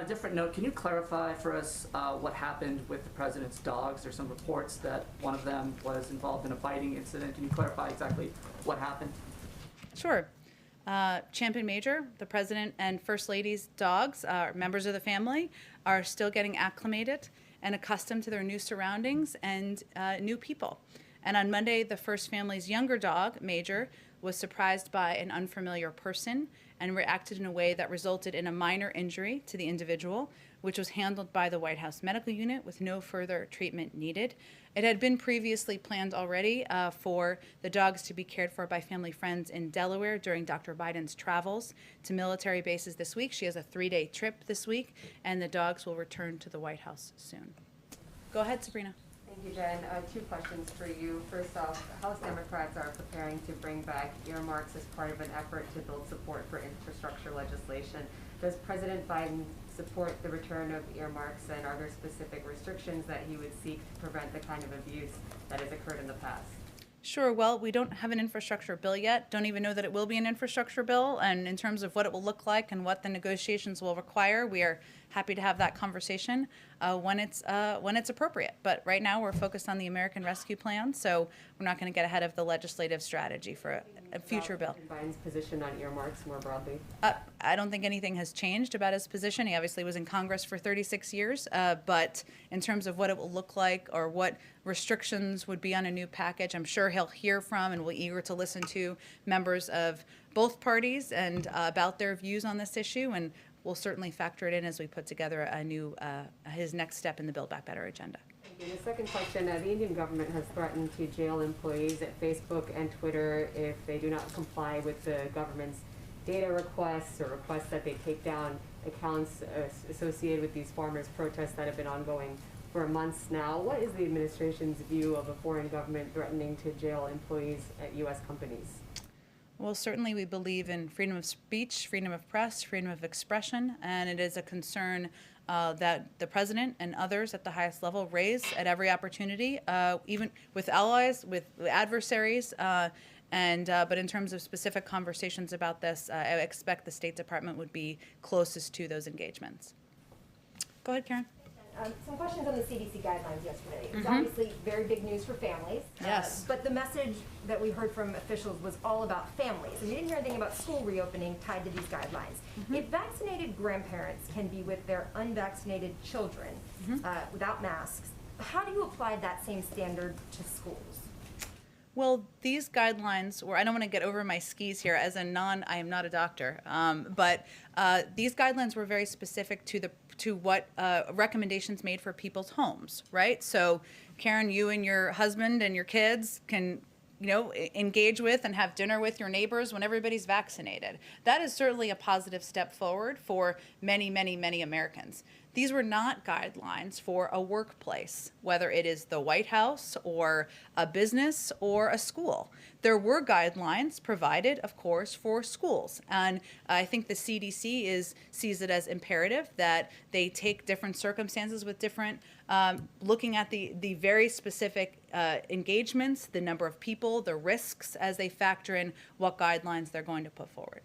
On a different note, can you clarify for us what happened with the president's dogs? There's some reports that one of them was involved in a biting incident. Can you clarify exactly what happened? Sure. Champion Major, the President and First Lady's dogs, members of the family, are still getting acclimated and accustomed to their new surroundings and new people. And on Monday, the First Family's younger dog, Major, was surprised by an unfamiliar person and reacted in a way that resulted in a minor injury to the individual, which was handled by the White House Medical Unit with no further treatment needed. It had been previously planned already for the dogs to be cared for by family friends in Delaware during Dr. Biden's travels to military bases this week. She has a 3-day trip this week, and the dogs will return to the White House soon. Go ahead, Sabrina. Thank you, Jen. 2 questions for you. First off, House Democrats are preparing to bring back earmarks as part of an effort to build support for infrastructure legislation. Does President Biden support the return of earmarks, and are there specific restrictions that he would seek to prevent the kind of abuse that has occurred in the past? Sure. Well, we don't have an infrastructure bill yet. Don't even know that it will be an infrastructure bill. And in terms of what it will look like and what the negotiations will require, we are happy to have that conversation when it's appropriate. But right now, we're focused on the American Rescue Plan, so we're not going to get ahead of the legislative strategy for a future bill. Biden's position on earmarks more broadly? I don't think anything has changed about his position. He obviously was in Congress for 36 years, but in terms of what it will look like or what restrictions would be on a new package, I'm sure he'll hear from and will be eager to listen to members of both parties and about their views on this issue, and we'll certainly factor it in as we put together a new his next step in the Build Back Better agenda. The second question, the Indian government has threatened to jail employees at Facebook and Twitter if they do not comply with the government's data requests or requests that they take down accounts associated with these farmers' protests that have been ongoing for months now. What is the administration's view of a foreign government threatening to jail employees at U.S. companies? Well, certainly we believe in freedom of speech, freedom of press, freedom of expression, and it is a concern that the president and others at the highest level raise at every opportunity, even with allies, with adversaries, but in terms of specific conversations about this, I expect the State Department would be closest to those engagements. Go ahead, Karen. Some questions on the CDC guidelines yesterday. It was obviously very big news for families. Yes. But the message that we heard from officials was all about families. And we didn't hear anything about school reopening tied to these guidelines. If vaccinated grandparents can be with their unvaccinated children without masks, how do you apply that same standard to schools? Well, these guidelines were, I don't want to get over my skis here as I am not a doctor, but these guidelines were very specific to what recommendations made for people's homes, right? So, Karen, you and your husband and your kids can, engage with and have dinner with your neighbors when everybody's vaccinated. That is certainly a positive step forward for many, many, many Americans. These were not guidelines for a workplace, whether it is the White House or a business or a school. There were guidelines provided, of course, for schools. And I think the CDC sees it as imperative that they take different circumstances with different, looking at the very specific engagements, the number of people, the risks as they factor in what guidelines they're going to put forward.